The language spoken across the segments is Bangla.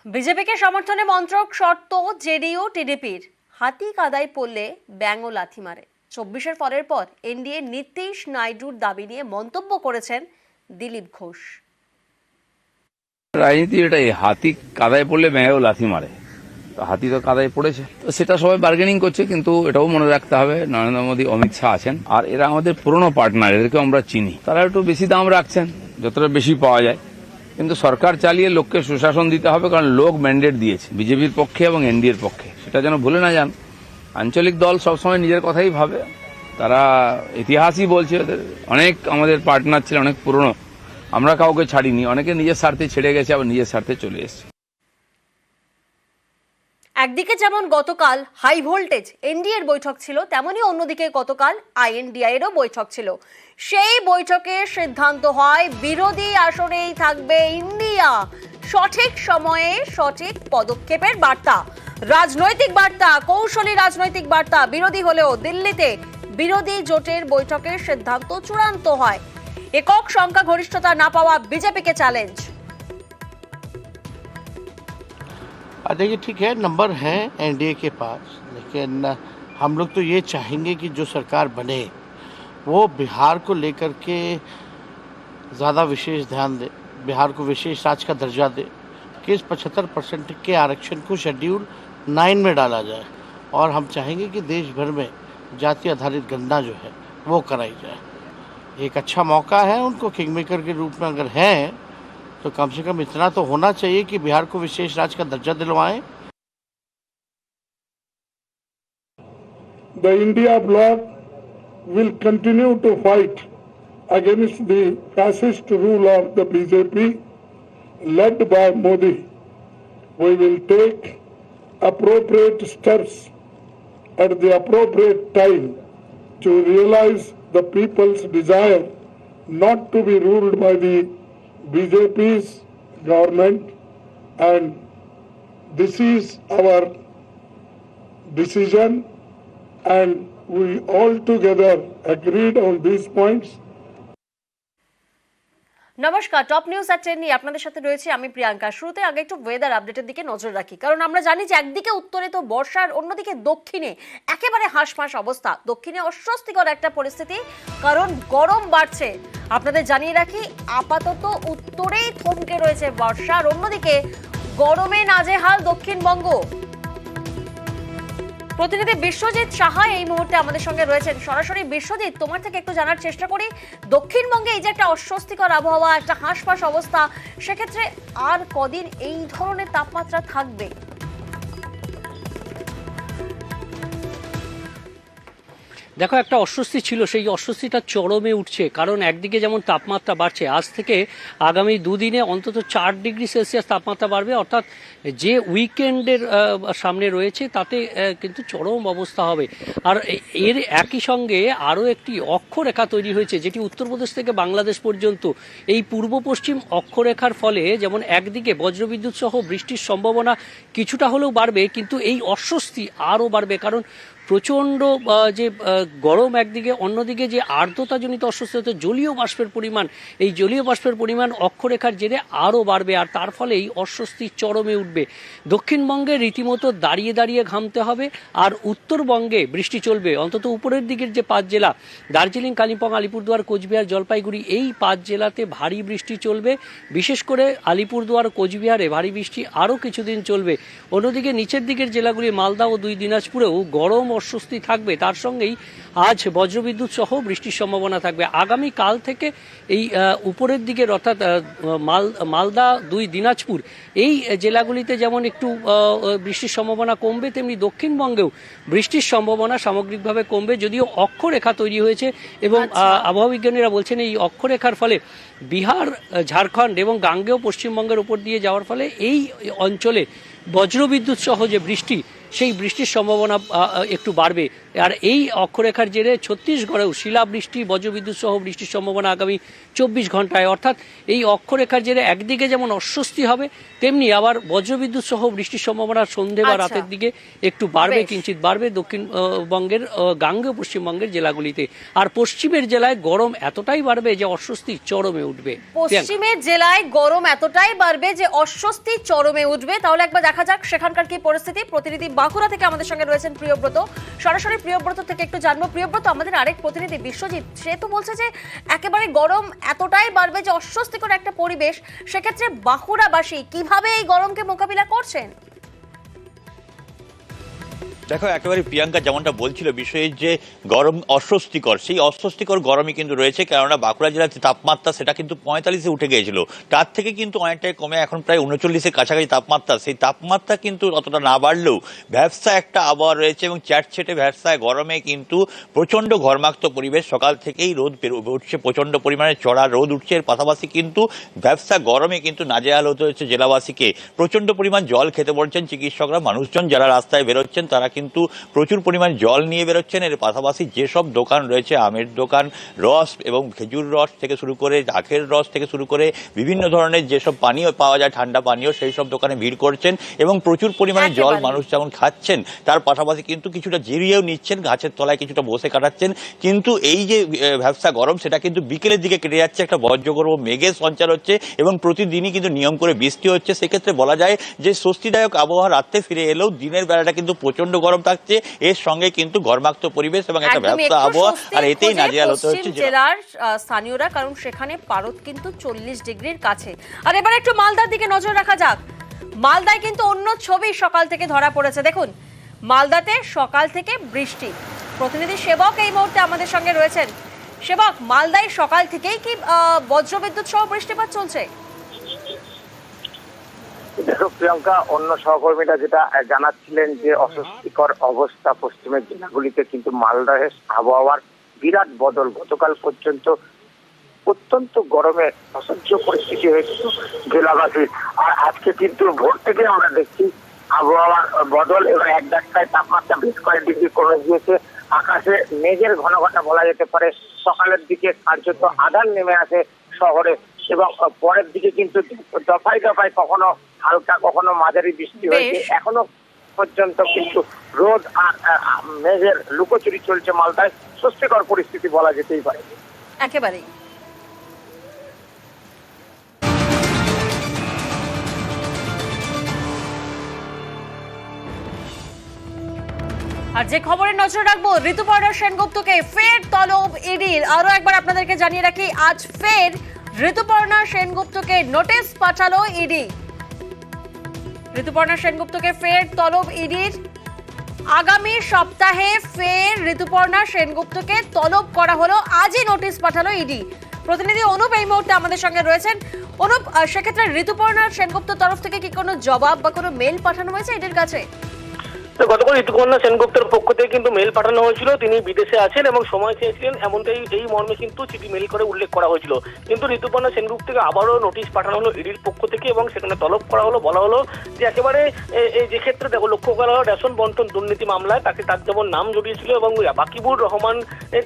বিজেপিকে সমর্থনে মন্ত্রক শর্ত জেডিইউ টিডিপির হাতি কাদায় পড়লে ব্যাঙও লাথি মারে। 24-এর ফলের পর এনডিএ নীতিশ নাইডুর দাবি নিয়ে মন্তব্য করেছেন দিলীপ ঘোষ। রাজনীতি এটাই, হাতি কাদায় পড়লে ব্যাঙও লাথি মারে। হাতি তো কাদায় পড়েছে, তো সেটা সবাই বার্গেনিং করছে, কিন্তু এটাও মনে রাখতে হবে নরেন্দ্র মোদী, অমিত শাহ আছেন, আর এরা আমাদের পুরনো পার্টনার, এদেরকে আমরা চিনি। তারা একটু বেশি দাম রাখছেন, যতটা বেশি পাওয়া যায়, কিন্তু সরকার চালিয়ে লোককে সুশাসন দিতে হবে, কারণ লোক ম্যান্ডেট দিয়েছে বিজেপির পক্ষে এবং এনডিএর পক্ষে, সেটা যেন ভুলে না যান। আঞ্চলিক দল সবসময় নিজের কথাই ভাবে, তারা ইতিহাসই বলছে ওদের অনেক আমাদের পার্টনার ছিল, অনেক পুরনো, আমরা কাউকে ছাড়িনি, অনেকে নিজের স্বার্থে ছেড়ে গেছে, আবার নিজের স্বার্থে চলে এসেছে। একদিকে যেমন গতকাল হাই ভোল্টেজ এনডিএর বৈঠক ছিল, তেমনি অন্যদিকে গতকাল আইএনডিআই এরও বৈঠক ছিল। সেই বৈঠকে সিদ্ধান্ত হয় বিরোধী আসনেই থাকবে ইন্ডিয়া। সঠিক সময়ে সঠিক পদক্ষেপের বার্তা, রাজনৈতিক বার্তা, কৌশলী রাজনৈতিক বার্তা। বিরোধী হলেও দিল্লিতে বিরোধী জোটের বৈঠকের সিদ্ধান্ত চূড়ান্ত হয়। একক সংখ্যা গরিষ্ঠতা না পাওয়া বিজেপিকে চ্যালেঞ্জ। देखिए ठीक है, नंबर हैं एनडीए के पास, लेकिन हम लोग तो ये चाहेंगे कि जो सरकार बने वो बिहार को लेकर के ज़्यादा विशेष ध्यान दे, बिहार को विशेष राज्य का दर्जा दे, कि इस 75% के आरक्षण को शेड्यूल 9 में डाला जाए, और हम चाहेंगे कि देश भर में जाति आधारित गणना जो है वो कराई जाए। एक अच्छा मौका है उनको, किंग मेकर के रूप में अगर हैं तो कम से कम इतना तो होना चाहिए कि बिहार को विशेष राज्य का दर्जा दिलवाएं। The India bloc will continue to fight against the fascist rule of the BJP led by Modi. We will take appropriate steps at the appropriate time to realize the people's desire not to be ruled by the BJP's government, and this is our decision, and we all together agreed on these points. নমস্কার, টপ নিউজ at 10 নিয়ে আপনাদের সাথে রয়েছে আমি প্রিয়াঙ্কা। শুরুতে আগে একটু ওয়েদার আপডেটের দিকে নজর রাখি, কারণ আমরা জানি যে একদিকে উত্তরে তো বর্ষার, অন্যদিকে দক্ষিণে একেবারে হাঁসফাঁস অবস্থা। দক্ষিণে অস্বস্তিকর একটা পরিস্থিতি, কারণ গরম বাড়ছে। আপনাদের জানিয়ে রাখি, আপাতত উত্তরেই থমকে রয়েছে বর্ষা, আর অন্যদিকে গরমে নাজেহাল দক্ষিণবঙ্গ। প্রতিনিধি বিশ্বজিৎ সাহা এই মুহূর্তে আমাদের সঙ্গে রয়েছেন সরাসরি। বিশ্বজিৎ, তোমার থেকে একটু জানার চেষ্টা করি, দক্ষিণবঙ্গে এই যে একটা অস্বস্তিকর আবহাওয়া, একটা হাঁসফাঁস অবস্থা, সেক্ষেত্রে আর কদিন এই ধরনের তাপমাত্রা থাকবে? দেখো, একটা অস্বস্তি ছিল, সেই অস্বস্তিটা চরমে উঠছে, কারণ একদিকে যেমন তাপমাত্রা বাড়ছে, আজ থেকে আগামী দুদিনে অন্তত 4 ডিগ্রি সেলসিয়াস তাপমাত্রা বাড়বে, অর্থাৎ যে উইকেন্ডের সামনে রয়েছে তাতে কিন্তু চরম অবস্থা হবে। আর এর একই সঙ্গে আরও একটি অক্ষরেখা তৈরি হয়েছে, যেটি উত্তরপ্রদেশ থেকে বাংলাদেশ পর্যন্ত। এই পূর্ব পশ্চিম অক্ষরেখার ফলে যেমন একদিকে বজ্রবিদ্যুৎ সহ বৃষ্টির সম্ভাবনা কিছুটা হলেও বাড়বে, কিন্তু এই অস্বস্তি আরও বাড়বে, কারণ প্রচণ্ড যে গরম একদিকে, অন্যদিকে যে আর্দ্রতাজনিত অস্বস্তি হচ্ছে, জলীয় বাষ্পের পরিমাণ, এই জলীয় বাষ্পের পরিমাণ অক্ষরেখার জেরে আরও বাড়বে, আর তার ফলে এই অস্বস্তি চরমে উঠবে। দক্ষিণবঙ্গে রীতিমতো দাঁড়িয়ে দাঁড়িয়ে ঘামতে হবে, আর উত্তরবঙ্গে বৃষ্টি চলবে। অন্তত উপরের দিকের যে 5 জেলা, দার্জিলিং, কালিম্পং, আলিপুরদুয়ার, কোচবিহার, জলপাইগুড়ি, এই 5 জেলাতে ভারী বৃষ্টি চলবে। বিশেষ করে আলিপুরদুয়ার, কোচবিহারে ভারী বৃষ্টি আরও কিছুদিন চলবে। অন্যদিকে নিচের দিকের জেলাগুলি মালদা ও 2 দিনাজপুরেও গরম অস্বস্তি থাকবে। তার সঙ্গেই আজ বজ্রবিদ্যুৎ সহ বৃষ্টির সম্ভাবনা থাকবে। আগামী কাল থেকে এই উপরের দিকের, অর্থাৎ মালদা, 2 দিনাজপুর, এই জেলাগুলিতে যেমন একটু বৃষ্টির সম্ভাবনা কমবে, তেমনি দক্ষিণবঙ্গেও বৃষ্টির সম্ভাবনা সামগ্রিকভাবে কমবে। যদিও অক্ষরেখা তৈরি হয়েছে এবং আবহাওয়া বিজ্ঞানীরা বলছেন এই অক্ষরেখার ফলে বিহার, ঝাড়খণ্ড এবং গাঙ্গেয় পশ্চিমবঙ্গের উপর দিয়ে যাওয়ার ফলে এই অঞ্চলে বজ্রবিদ্যুৎ সহ যে বৃষ্টি, সেই বৃষ্টির সম্ভাবনা একটু বাড়বে। আর এই অক্ষরেখার জেরে ছত্তিশগড়েও শিলাবৃষ্টি বজ্রবিদ্যুৎ সহ বৃষ্টির সম্ভাবনা আগামী 24 ঘন্টায়। অর্থাৎ এই অক্ষরেখার জেরে একদিকে যেমন অস্বস্তি হবে, তেমনি আবার বজ্রবিদ্যুৎ সহ বৃষ্টির সম্ভাবনা সন্ধে বা রাতের দিকে একটু বাড়বে, কিঞ্চিত বাড়বে দক্ষিণবঙ্গের গাঙ্গেয় পশ্চিমবঙ্গের জেলাগুলিতে। আর পশ্চিমের জেলায় গরম এতটাই বাড়বে যে অস্বস্তি চরমে উঠবে। পশ্চিমের জেলায় গরম এতটাই বাড়বে যে অস্বস্তি চরমে উঠবে। তাহলে একবার দেখা যাক সেখানকার কি পরিস্থিতি। প্রতিনিধি বাঁকুড়া থেকে আমাদের সঙ্গে রয়েছেন প্রিয়ব্রত, সরাসরি প্রিয়ব্রত থেকে একটু জানবো। প্রিয়ব্রত, আমাদের আরেক প্রতিনিধি বিশ্বজিৎ, সে তো বলছে যে একেবারে গরম এতটাই বাড়বে যে অস্বস্তিকর একটা পরিবেশ। সেক্ষেত্রে বাঁকুড়াবাসী কিভাবে এই গরমকে মোকাবিলা করছেন? দেখো, একেবারে প্রিয়াঙ্কা যেমনটা বলছিল বিষয়ে যে গরম অস্বস্তিকর, সেই অস্বস্তিকর গরমই কিন্তু রয়েছে। কেননা বাঁকুড়া জেলার যে তাপমাত্রা সেটা কিন্তু 45-এ উঠে গিয়েছিল, তার থেকে কিন্তু অনেকটাই কমে এখন প্রায় 39-এর কাছাকাছি তাপমাত্রা। সেই তাপমাত্রা কিন্তু অতটা না বাড়লেও ভ্যাবসা একটা আবহাওয়া রয়েছে এবং চ্যাটছেটে ভ্যাবসায় গরমে কিন্তু প্রচণ্ড ঘর্মাক্ত পরিবেশ। সকাল থেকেই রোদ উঠছে, প্রচণ্ড পরিমাণে চড়া রোদ উঠছে। এর পাশাপাশি কিন্তু ভ্যাবসা গরমে কিন্তু নাজেহাল হতে হচ্ছে জেলাবাসীকে। প্রচণ্ড পরিমাণ জল খেতে বলছেন চিকিৎসকরা। মানুষজন যারা রাস্তায় বেরোচ্ছেন তারা কিন্তু প্রচুর পরিমাণ জল নিয়ে বেরোচ্ছেন। এর পাশাপাশি যেসব দোকান রয়েছে, আমের দোকান, রস এবং খেজুর রস থেকে শুরু করে আখের রস থেকে শুরু করে বিভিন্ন ধরনের যেসব পানীয় পাওয়া যায়, ঠান্ডা পানীয়, সেই সব দোকানে ভিড় করছেন এবং প্রচুর পরিমাণে জল মানুষ যেমন খাচ্ছেন তার পাশাপাশি কিন্তু কিছুটা জিরিয়েও নিচ্ছেন, গাছের তলায় কিছুটা বসে কাটাচ্ছেন। কিন্তু এই যে ভ্যাবসা গরম সেটা কিন্তু বিকেলের দিকে কেটে যাচ্ছে, একটা বজ্রগর্ভ মেঘের সঞ্চার হচ্ছে এবং প্রতিদিনই কিন্তু নিয়ম করে বৃষ্টি হচ্ছে। সেক্ষেত্রে বলা যায় যে স্বস্তিদায়ক আবহাওয়া রাতে ফিরে এলেও দিনের বেলাটা কিন্তু প্রচন্ড গরম থাকছে। এর সঙ্গে কিন্তু ঘর্মাক্ত পরিবেশ এবং একটা ভ্যাবসা আবহাওয়া, আর এতেই নাজেহাল হতে হচ্ছে জেলার স্থানীয়রা, কারণ সেখানে পারদ কিন্তু 40 ডিগ্রির কাছে। আর এবার একটু মালদার দিকে নজর রাখা যাক। মালদায় কিন্তু অন্য ছবি সকাল থেকে ধরা পড়েছে। দেখুন, মালদাতে সকাল থেকে বৃষ্টি। প্রতিনিধি সেবক এই মুহূর্তে আমাদের সঙ্গে রয়েছেন। সেবক, মালদায় সকাল থেকেই কি বজ্রবিদ্যুৎ সহ বৃষ্টিপাত চলছে? দেখো প্রিয়াঙ্কা, অন্য সহকর্মীরা যেটা জানাচ্ছিলেন যে অস্বস্তিকর অবস্থা পশ্চিমের জেলাগুলিতে, কিন্তু মালদাহের আবহাওয়ার বিরাট বদল। গতকাল পর্যন্ত অত্যন্ত গরমে অসহ্য পরিস্থিতি হয়েছিল জেলাবাসীর, আর আজকে কিন্তু ভোর থেকে আমরা দেখছি আবহাওয়ার বদল এবং এক ধাক্কায় তাপমাত্রা বেশ কয়েক ডিগ্রি কমে গিয়েছে। আকাশে মেঘের ঘন ঘটা বলা যেতে পারে। সকালের দিকে কার্যত আধার নেমে আসে শহরে এবং পরের দিকে কিন্তু দফায় দফায় কখনো হালকা কখনো মাঝারি বৃষ্টি হয়েছে। এখনো পর্যন্ত কিন্তু রোদ আর মেঘের লুকোচুরি চলছে মালদায়। স্বস্তিকর পরিস্থিতি বলা যেতেই পারে। একেবারেই। আর যে খবরে নজর রাখবো, ঋতুপর্ণা সেনগুপ্তকে ফের তলব ইডির। আরো একবার আপনাদেরকে জানিয়ে রাখি, আজ ফের ঋতুপর্ণা সেনগুপ্তকে নোটিশ পাঠালো ইডি। ঋতুপর্ণা সেনগুপ্তকে ফের তলব ইডির। আগামী সপ্তাহে ফের ঋতুপর্ণা সেনগুপ্তকে তলব করা হলো। আজই নোটিশ পাঠালো ইডি। প্রতিনিধি অনুপ এই মুহূর্তে আমাদের সঙ্গে রয়েছেন। অনুপ, সেক্ষেত্রে ঋতুপর্ণা সেনগুপ্তর তরফ থেকে কি কোনো জবাব বা কোনো মেল পাঠানো হয়েছে ইডির কাছে? গতকাল ঋতুপর্ণা সেনগুপ্তের পক্ষ থেকে কিন্তু মেল পাঠানো হয়েছিল। তিনি বিদেশে আছেন এবং সময় চেয়েছিলেন, এমনটাই এই মর্মে কিন্তু চিঠি মেল করে উল্লেখ করা হয়েছিল। কিন্তু ঋতুপর্ণা সেনগুপ্তকে আবারও নোটিশ পাঠানো হলো ইডির পক্ষ থেকে এবং সেখানে তলব করা হলো। বলা হলো যে একেবারে যে ক্ষেত্রে দেখো লক্ষ্য করা হলো রেশন বন্টন দুর্নীতি মামলায় তার যেমন নাম জড়িয়েছিল এবং বাকিবুর রহমান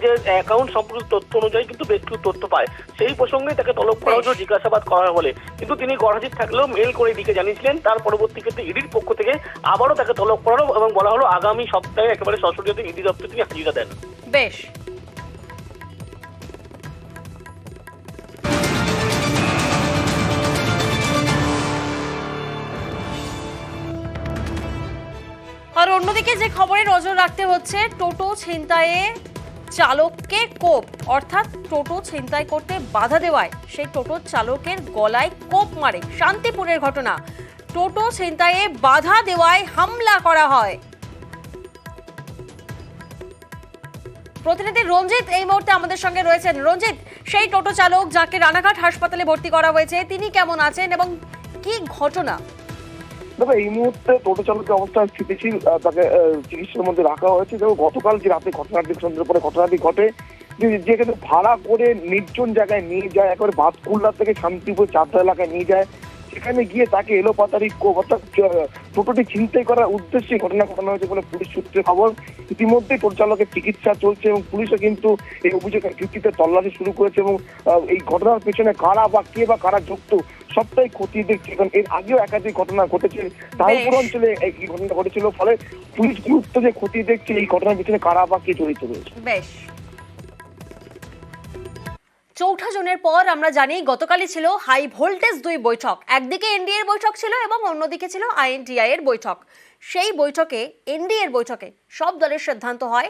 যে অ্যাকাউন্ট সম্পর্কিত তথ্য অনুযায়ী কিন্তু বেশ কিছু তথ্য পায়, সেই প্রসঙ্গে তাকে তলব করা হয়েছিল জিজ্ঞাসাবাদ করা হলে। কিন্তু তিনি গরহাজির থাকলেও মেল করে ইডিকে জানিয়েছিলেন। তার পরবর্তী ক্ষেত্রে ইডির পক্ষ থেকে আবারও তাকে তলব করা হলো এবং বলা হলো আগামী সপ্তাহে একেবারে সশরীরে ইডি দপ্তর থেকে হাজিরা দেন। বেশ। আর অন্যদিকে যে খবরে নজর রাখতে হচ্ছে, টোটো ছিনতাইয়ে চালককে কোপ, অর্থাৎ টোটো ছিনতাই করতে বাধা দেওয়ায় সেই টোটো চালকের গলায় কোপ মারে। শান্তিপুরের ঘটনা। টোটো ছিনতাইয়ে বাধা দেওয়ায় হামলা করা হয়। প্রতিনিধি রঞ্জিত এই মুহূর্তে আমাদের সঙ্গে রয়েছেন। রঞ্জিত, সেই টোটো চালক যাকে রানাঘাট হাসপাতালে ভর্তি করা হয়েছে, তিনি কেমন আছেন এবং কি ঘটনা? দেখো, এই মুহূর্তে টোটো চালকের অবস্থা স্থিতিশীল, তাকে চিকিৎসার মধ্যে রাখা হয়েছে। দেখো, গতকাল যে রাতে ঘটনাটি সন্ধ্যের পরে ঘটনাটি ঘটে, যে ভাড়া করে নির্জন জায়গায় নিয়ে যায়, একেবারে বাতকুল্লা থেকে শান্তিপুর চারটা এলাকায় নিয়ে যায়, সেখানে গিয়ে তাকে এলোপাতাড়ি অর্থাৎ টোটোটি ছিনতাই করার উদ্দেশ্যে ঘটনা ঘটানো হয়েছে বলে পুলিশ সূত্রে খবর। ইতিমধ্যে টোটো চালকের চিকিৎসা চলছে এবং পুলিশও কিন্তু এই অভিযোগের ভিত্তিতে তল্লাশি শুরু করেছে এবং এই ঘটনার পেছনে কারা বা কে বা কারা যুক্ত সবটাই খতিয়ে দেখছে। কারণ এর আগেও একাধিক ঘটনা ঘটেছে, তারপর অঞ্চলে এই ঘটনা ঘটেছিল, ফলে পুলিশ গুরুত্ব যে খতিয়ে দেখছে এই ঘটনার পিছনে কারা বা কে জড়িত রয়েছে। বেশ, ৪ঠা জুনের পর আমরা জানি গতকালই ছিল হাই ভোল্টেজ ২ বৈঠক। একদিকে এনডিএ এর বৈঠক ছিল এবং অন্যদিকে ছিল আইএনডিআই এর বৈঠক। সেই বৈঠকে এনডিএ এর বৈঠকে সব দলের সিদ্ধান্ত হয়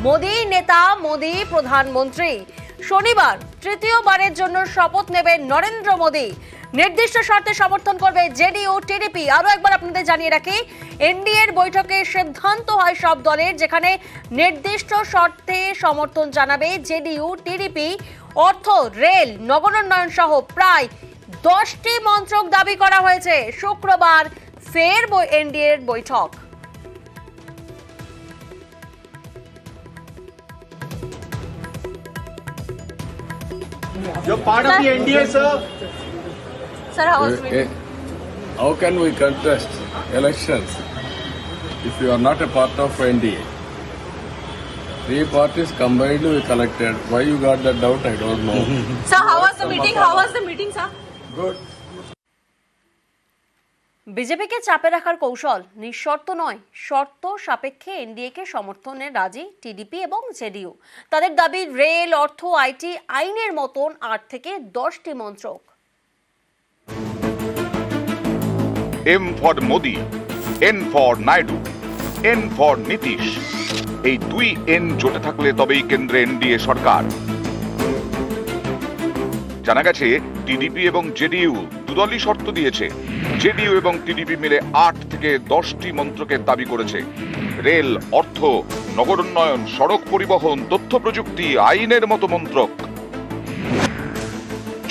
মোদি নেতা, মোদি প্রধানমন্ত্রী। শনিবার তৃতীয়বারের জন্য শপথ নেবেন নরেন্দ্র মোদি। নির্দিষ্ট শর্তে সমর্থন করবে জেডিইউ, টিডিপি। আরো একবার আপনাদের জানিয়ে রাখি, এনডিএ এর বৈঠকে সিদ্ধান্ত হয় সব দলের, যেখানে নির্দিষ্ট শর্তে সমর্থন জানাবে জেডিইউ, টিডিপি। অর্থ, রেল, নগরোন্নয়ন সহ প্রায় 10টি মন্ত্রক দাবি করা হয়েছে। শুক্রবার ফের এনডিএ এর বৈঠক। You're part of the NDA, sir. Sir, how was it? How can we contest elections if you are not a part of NDA? 3 parties combined we collected. Why you got that doubt, I don't know. Sir, how was the meeting? How was the meeting, sir? Good. বিজেপিকে চাপে রাখার কৌশল নিঃশর্ত নয়, শর্ত সাপেক্ষে এনডিএকে সমর্থনে রাজি টিডিপি এবং জেডিইউ। তাদের দাবি রেল, অর্থ, আইটি, আইনের মতন 8 থেকে 10টি মন্ত্রক। M for Modi, N for Naidu, N for Nitish. এই 2 এন জোটে থাকলে তবেই কেন্দ্রে এনডিএ সরকার। জানা গেছে টিডিপি এবং জেডিইউ দুদলই শর্ত দিয়েছে। জেডিইউ এবং টিডিপি মিলে 8 থেকে 10টি মন্ত্রকের দাবি করেছে। রেল, অর্থ, নগরোন্নয়ন, সড়ক পরিবহন, তথ্য প্রযুক্তি, আইনের মতো মন্ত্রক।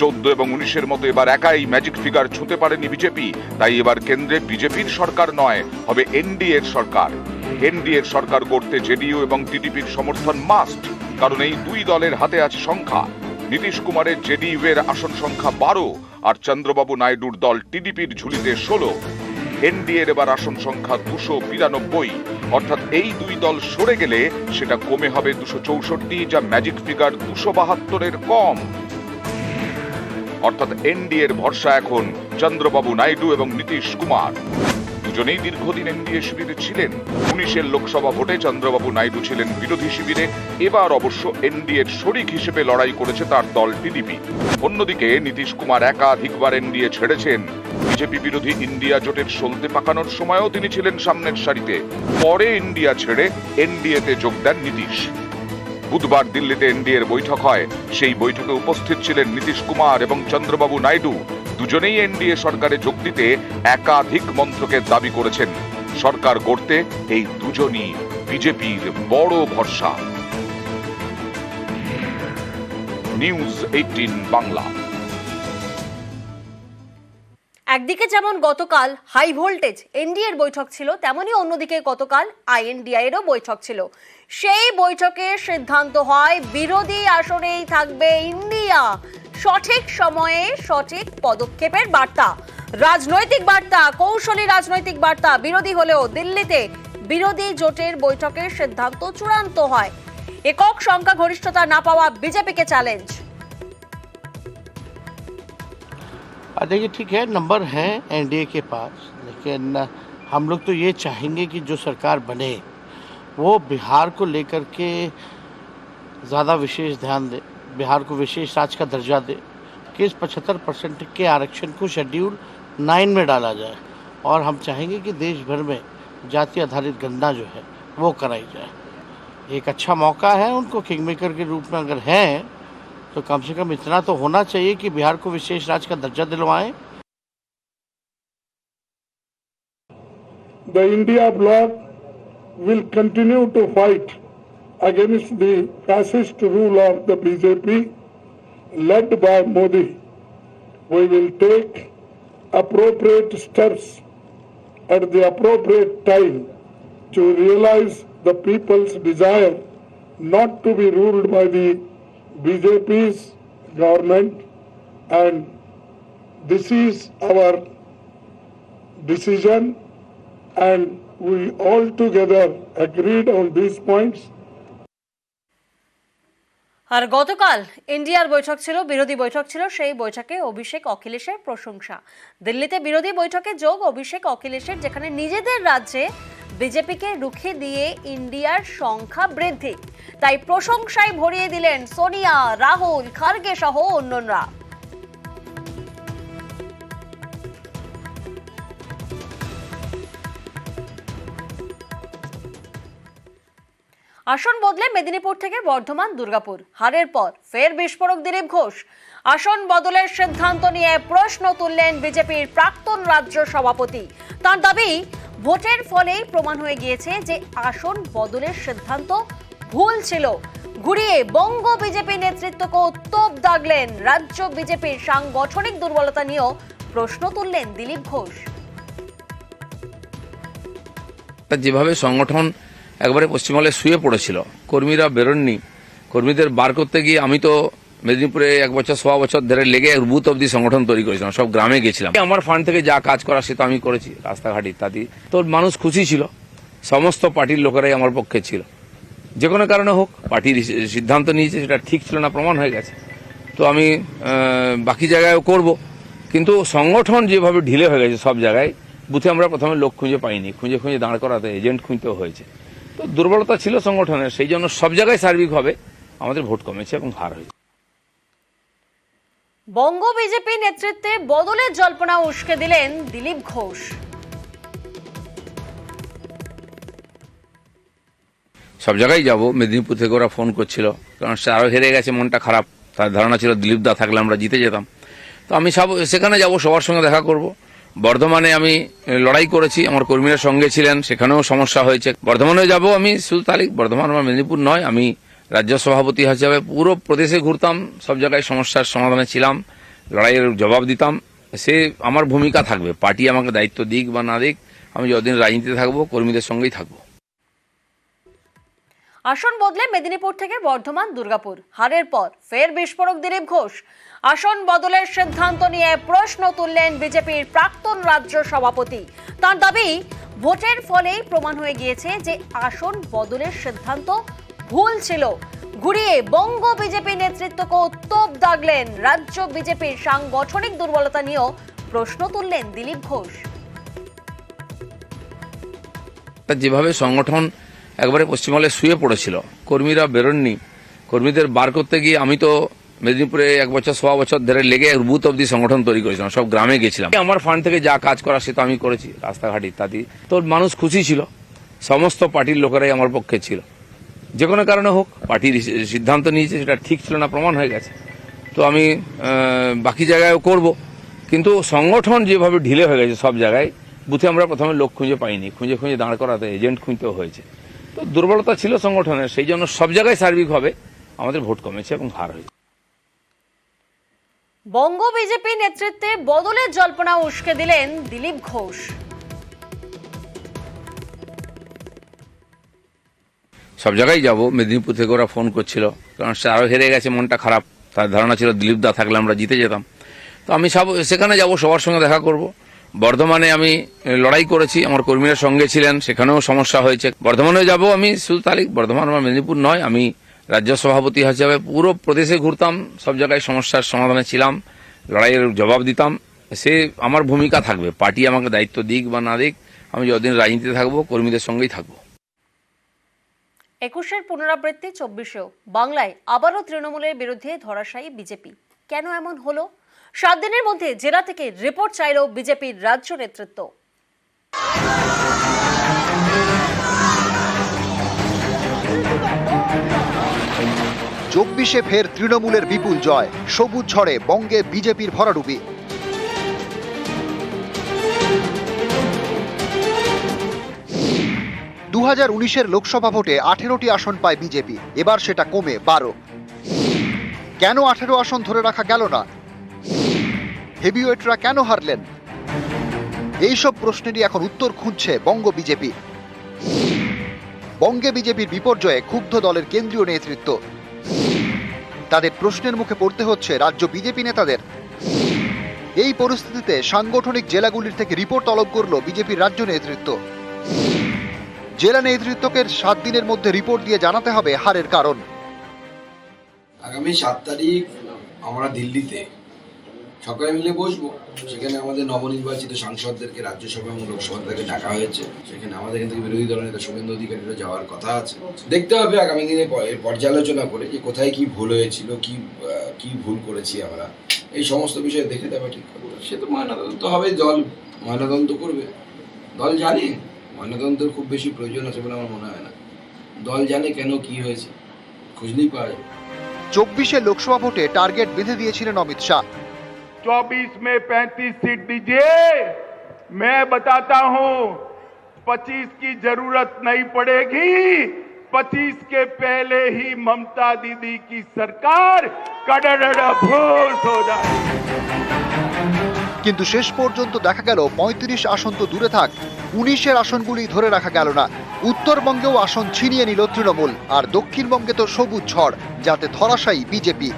14 এবং 19-এর মতো এবার একাই ম্যাজিক ফিগার ছুঁতে পারেনি বিজেপি। তাই এবার কেন্দ্রে বিজেপির সরকার নয়, হবে এনডিএ এর সরকার। এনডিএ এর সরকার করতে জেডিইউ এবং টিডিপির সমর্থন মাস্ট, কারণ এই 2 দলের হাতে আছে সংখ্যা। নীতিশ কুমারের জেডিইউ এর আসন সংখ্যা 12 আর চন্দ্রবাবু নাইডুর দল টিডিপির ঝুলিতে 16। এনডিএ এর এবার আসন সংখ্যা 292, অর্থাৎ এই 2 দল সরে গেলে সেটা কমে হবে 264, যা ম্যাজিক ফিগার 272-এর কম। অর্থাৎ এনডিএ এর ভরসা এখন চন্দ্রবাবু নাইডু এবং নীতিশ কুমার। দুজনেই দীর্ঘদিন এনডিএ শিবিরে ছিলেন। 19-এর লোকসভা ভোটে চন্দ্রবাবু নাইডু ছিলেন বিরোধী শিবিরে। এবার অবশ্য এনডিএর শরিক হিসেবে লড়াই করেছে তার দল টিডিপি। অন্যদিকে নীতিশ কুমার একাধিকবার এনডিএ ছেড়েছেন। বিজেপি বিরোধী ইন্ডিয়া জোটের সলতে পাকানোর সময়ও তিনি ছিলেন সামনের সারিতে। পরে ইন্ডিয়া ছেড়ে এনডিএতে যোগ দেন নীতিশ। বুধবার দিল্লিতে এনডিএর বৈঠক হয়। সেই বৈঠকে উপস্থিত ছিলেন নীতিশ কুমার এবং চন্দ্রবাবু নাইডু। দুজনেই এনডিএ সরকারে যোগ দিতে একাধিক মন্ত্রকের দাবি করেছেন। সরকার গড়তে এই দুজনই বিজেপির বড় ভরসা। নিউজ 18 বাংলা। একদিকে যেমন গতকাল হাই ভোল্টেজ এনডিএ এর বৈঠক ছিল, তেমনি অন্যদিকে গতকাল আইএনডিআই এরও বৈঠক ছিল। সেই বৈঠকে সিদ্ধান্ত হয় বিরোধী আসনেই থাকবে ইন্ডিয়া। সঠিক সময়ে সঠিক পদক্ষেপের বার্তা, রাজনৈতিক বার্তা, কৌশলী রাজনৈতিক বার্তা। বিরোধী হলেও দিল্লিতে বিরোধী জোটের বৈঠকের সিদ্ধান্ত চূড়ান্ত হয়। একক সংখ্যাগরিষ্ঠতা না পাওয়া বিজেপিকে চ্যালেঞ্জ। देखिए ठीक है, नंबर हैं एनडीए के पास, लेकिन हम लोग तो ये चाहेंगे कि जो सरकार बने वो बिहार को लेकर के ज़्यादा विशेष ध्यान दे, बिहार को विशेष राज्य का दर्जा दे, कि इस 75% के आरक्षण को शेड्यूल 9 में डाला जाए। और हम चाहेंगे कि देश भर में जाति आधारित गणना जो है वो कराई जाए। एक अच्छा मौका है उनको, किंग मेकर के रूप में अगर हैं तो कम से कम इतना तो होना चाहिए कि बिहार को विशेष राज्य का दर्जा दिलवाएं। The India bloc will continue to fight against the fascist rule of the BJP led by Modi. We will take appropriate steps at the appropriate time to realize the people's desire not to be ruled by the BJP's government and This is our decision and we all together agreed on these points. আর গতকাল ইন্ডিয়ার বৈঠক ছিল, বিরোধী বৈঠক ছিল। সেই বৈঠকে অভিষেক অখিলেশের প্রশংসা। দিল্লিতে বিরোধী বৈঠকে যোগ অভিষেক অখিলেশের, যেখানে নিজেদের রাজ্যে বিজেপিকে রুখে দিয়ে ইন্ডিয়ার সংখ্যা বৃদ্ধি, তাই প্রশংসায় ভরিয়ে দিলেন সোনিয়া, রাহুল, খার্গে সহ অন্যরা। আসন বদলে মেদিনীপুর থেকে বর্ধমান দুর্গাপুর, হারের পর ফের বিস্ফোরক দিলীপ ঘোষ। আসন বদলের সিদ্ধান্ত নিয়ে প্রশ্ন তুললেন বিজেপির প্রাক্তন রাজ্য সভাপতি। তার দাবি, ভোটের ফলেই প্রমাণ হয়ে গিয়েছে যে আসন বদলের সিদ্ধান্ত ভুল ছিল। ঘুরিয়ে বঙ্গ বিজেপি নেতৃত্বকে তোপ দাগলেন। রাজ্য বিজেপির সাংগঠনিক দুর্বলতা নিয়েও প্রশ্ন তুললেন দিলীপ ঘোষ। যেভাবে সংগঠন একবারে পশ্চিমবঙ্গে শুয়ে পড়েছিল, কর্মীরা বেরোননি, কর্মীদের বার করতে গিয়ে আমি তো মেদিনীপুরে 1 বছর 1.25 বছর ধরে লেগে বুথ অব্দি সংগঠন তৈরি করেছিলাম, সব গ্রামে গেছিলাম। আমার ফান্ড থেকে যা কাজ করা সে তো আমি করেছি, রাস্তাঘাট ইত্যাদি। তো মানুষ খুশি ছিল, সমস্ত পার্টির লোকেরাই আমার পক্ষে ছিল। যে কোনো কারণে হোক, পার্টির সিদ্ধান্ত নিয়েছে সেটা ঠিক ছিল না, প্রমাণ হয়ে গেছে। তো আমি বাকি জায়গায়ও করব, কিন্তু সংগঠন যেভাবে ঢিলে হয়ে গেছে সব জায়গায়, বুথে আমরা প্রথমে লোক খুঁজে পাইনি, খুঁজে দাঁড় করাতে এজেন্ট খুঁজতেও হয়েছে। তো দুর্বলতা ছিল সংগঠনের, সেই জন্য সব জায়গায় সার্বিকভাবে আমাদের ভোট কমেছে এবং হার হয়েছে। বঙ্গ বিজেপি নেতৃত্বে বদলের জল্পনা উস্কে দিলেন দিলীপ ঘোষ। সব জায়গায় যাব, মেদিনীপুর থেকে ওরা ফোন করছিল, কারণ সে আরো হেরে গেছে, মনটা খারাপ। তার ধারণা ছিল দিলীপ দা থাকলে আমরা জিতে যেতাম। তো আমি সেখানে যাব, সবার সঙ্গে দেখা করব। বর্ধমানে আমি লড়াই করেছি, আমার কর্মীরা সঙ্গে ছিলেন, সেখানেও সমস্যা হয়েছে। বর্ধমানে যাব আমি, শুধু তাহলে বর্ধমান বা মেদিনীপুর নয়, আমি রাজ্য সভাপতি হিসাবে পুরো প্রদেশে ঘুরতাম, সব জায়গায় সমস্যার সমাধানে ছিলাম, লড়াইয়ের জবাব দিতাম। সে আমার ভূমিকা থাকবে, পার্টি আমাকে দায়িত্ব দিক বা না দিক, আমি যতদিন রাজনীতিতে থাকবো কর্মীদের সঙ্গেই থাকবো। আসন বদলে মেদিনীপুর থেকে বর্ধমান দুর্গাপুর, হারের পর ফের বিস্ফোরক দিলীপ ঘোষ। আসন বদলের সিদ্ধান্ত নিয়ে প্রশ্ন তুললেন বিজেপির প্রাক্তন রাজ্য সভাপতি। তার দাবি, ভোটের ফলেই প্রমাণ হয়ে গিয়েছে যে আসন বদলের সিদ্ধান্ত ভুল ছিল। ঘুরিয়ে বঙ্গ বিজেপি নেতৃত্বকে তোপ দাগলেন। রাজ্য বিজেপির সাংগঠনিক দুর্বলতা নিয়েও প্রশ্ন তুললেন দিলীপ ঘোষ। যেভাবে সংগঠন একবারে পশ্চিমবঙ্গে শুয়ে পড়েছিল, কর্মীরা বেরোননি, কর্মীদের বার করতে গিয়ে আমি তো মেদিনীপুরে 1 বছর 1.25 বছর ধরে লেগে বুথ অব্দি সংগঠন তৈরি করেছিলাম, সব গ্রামে গেছিলাম। আমার ফান্ড থেকে যা কাজ করা সে তো আমি করেছি, রাস্তাঘাট ইত্যাদি। তো মানুষ খুশি ছিল, সমস্ত পার্টির লোকেরাই আমার পক্ষে ছিল। যে কোনো কারণে হোক, পার্টির সিদ্ধান্ত নিয়েছে সেটা ঠিক ছিল না, প্রমাণ হয়ে গেছে। তো আমি বাকি জায়গায়ও করব, কিন্তু সংগঠন যেভাবে ঢিলে হয়ে গেছে সব জায়গায়, বুথে আমরা প্রথমে লোক খুঁজে পাইনি, খুঁজে দাঁড় করাতে এজেন্ট খুঁজতেও হয়েছে। তো দুর্বলতা ছিল সংগঠনের, সেই জন্য সব জায়গায় সার্বিকভাবে আমাদের ভোট কমেছে এবং হার হয়েছে। বঙ্গ বিজেপি নেতৃত্বে বদলের জল্পনা উস্কে দিলেন দিলীপ ঘোষ। সব জায়গায় যাব, মেদিনীপুর থেকে ওরা ফোন করছিল, কারণ সে আরো হেরে গেছে, মনটা খারাপ। তার ধারণা ছিল দিলীপ দা থাকলে আমরা জিতে যেতাম। তো আমি সেখানে যাব, সবার সঙ্গে দেখা করব। বর্ধমানে আমি লড়াই করেছি, আমার কর্মীরা সঙ্গে ছিলেন, সেখানেও সমস্যা হয়েছে। বর্ধমানে যাব আমি, শুধু তাহলে বর্ধমান বা মেদিনীপুর নয়, আমি রাজ্য সভাপতি হিসাবে পুরো প্রদেশে ঘুরতাম, সব জায়গায় সমস্যার সমাধানে ছিলাম, লড়াইয়ের জবাব দিতাম। সে আমার ভূমিকা থাকবে, পার্টি আমাকে দায়িত্ব দিক বা না দিক, আমি যতদিন রাজনীতিতে থাকবো কর্মীদের সঙ্গেই থাকবো। 21-এর পুনরাবৃত্তি 24-এও বাংলায় আবারও তৃণমূলের বিরুদ্ধে ধরাশায়ী বিজেপি। কেন এমন হলো? 7 দিনের মধ্যে জেলা থেকে রিপোর্ট চাইল বিজেপির রাজ্য নেতৃত্ব। 24-এ ফের তৃণমূলের বিপুল জয়, সবুজ ঝড়ে বঙ্গে বিজেপির ভরাডুবি। 2019-এর লোকসভা ভোটে 18টি আসন পায় বিজেপি, এবার সেটা কমে 12। কেন 18 আসন ধরে রাখা গেল না? হেভিওয়েটরা কেন হারলেন? এইসব প্রশ্নেরই এখন উত্তর খুঁজছে বঙ্গ বিজেপি। বঙ্গে বিজেপির বিপর্যয়ে ক্ষুব্ধ দলের কেন্দ্রীয় নেতৃত্ব। তাদের প্রশ্নের মুখে পড়তে হচ্ছে রাজ্য বিজেপি নেতাদের। এই পরিস্থিতিতে সাংগঠনিক জেলাগুলির থেকে রিপোর্ট তলব করল বিজেপির রাজ্য নেতৃত্ব। জেলা নেতৃত্বকে 7 দিনের মধ্যে রিপোর্ট দিয়ে জানাতে হবে হারের কারণ। আগামী 7 তারিখ আমরা দিল্লিতে সকালে মিলে বসবো। সেখানে আমাদের নবনির্বাচিত সাংসদদেরকে রাজ্যসভা এবং লোকসভা থেকে ডাকা হয়েছে। সেখানে আমাদের এখান থেকে বিরোধী দলের নেতা শুভেন্দু অধিকারীরা যাওয়ার কথা আছে। দেখতে হবে আগামী দিনে পর্যালোচনা করে যে কোথায় কি ভুল হয়েছিল, কি ভুল করেছি আমরা, এই সমস্ত বিষয়ে দেখে দেওয়া ঠিক করবো। সে তো ময়নাতদন্ত হবে, দল ময়নাতদন্ত করবে। দল জানে ময়নাতদন্তের খুব বেশি প্রয়োজন আছে বলে আমার মনে হয় না। দল জানে কেন কি হয়েছে, খুঁজলেই পাওয়া যাবে। 24 লোকসভা ভোটে টার্গেট বেঁধে দিয়েছিলেন অমিত শাহ। 24 में 35 सीट दीजिए, मैं बताता हूं 25 की जरूरत नहीं पड़ेगी। 25 के पहले ही ममता दीदी की सरकार कड़ड़भूस हो जाए। কিন্তু শেষ পর্যন্ত দেখা গেল 35 আসন তো দূরে থাক, 19 আসনগুলি ধরে রাখা গেল না। উত্তরবঙ্গেও আসন ছিনিয়ে নিল তৃণমূল, আর দক্ষিণবঙ্গে তো সবুজ ঝড়, যাতে ধরাশায়ী বিজেপি।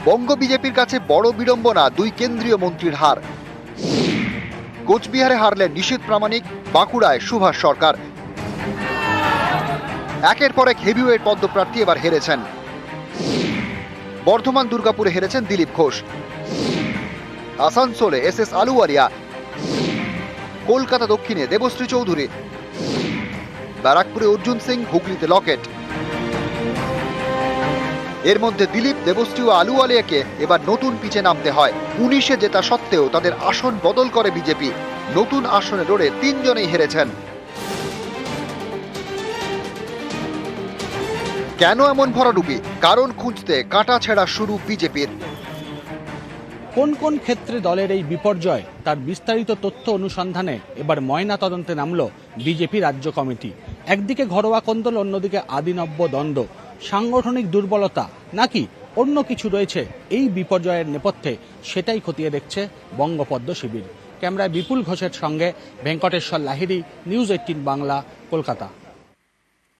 বঙ্গ বিজেপির কাছে বড় বিড়ম্বনা 2 কেন্দ্রীয় মন্ত্রীর হার। কোচবিহারে হারলেন নিশীথ প্রামাণিক, বাঁকুড়ায় সুভাষ সরকার। একের পর এক হেভিওয়েট পদপ্রার্থী এবার হেরেছেন। বর্ধমান দুর্গাপুরে হেরেছেন দিলীপ ঘোষ, আসানসোলে SS আলুওয়ালিয়া, কলকাতা দক্ষিণে দেবশ্রী চৌধুরী, ব্যারাকপুরে অর্জুন সিং, হুগলিতে লকেট। এর মধ্যে দিলীপ, দেবশ্রী ও আলুওয়ালিয়াকে এবার নতুন পিচে নামতে হয়। 19-এ জেতা সত্ত্বেও তাদের আসন বদল করে বিজেপি। নতুন আসনে লড়ে 3 জনেই হেরেছেন। কেন এমন ভরাডুবি? কারণ খুঁজতে কাটা ছেঁড়া শুরু বিজেপির। কোন কোন ক্ষেত্রে দলের এই বিপর্যয় তার বিস্তারিত তথ্য অনুসন্ধানে এবার ময়না তদন্তে নামল বিজেপি রাজ্য কমিটি। একদিকে ঘরোয়া কোন্দল, অন্যদিকে আদিনব্য দ্বন্দ্ব, সাংগঠনিক দুর্বলতা নাকি অন্য কিছু রয়েছে এই বিপর্যয়ের নেপথ্যে, সেটাই খতিয়ে দেখছে বঙ্গপদ্ম শিবির। ক্যামেরায় বিপুল ঘোষের সঙ্গে ভেঙ্কটেশ্বর লাহিড়ী, নিউজ 18 বাংলা, কলকাতা।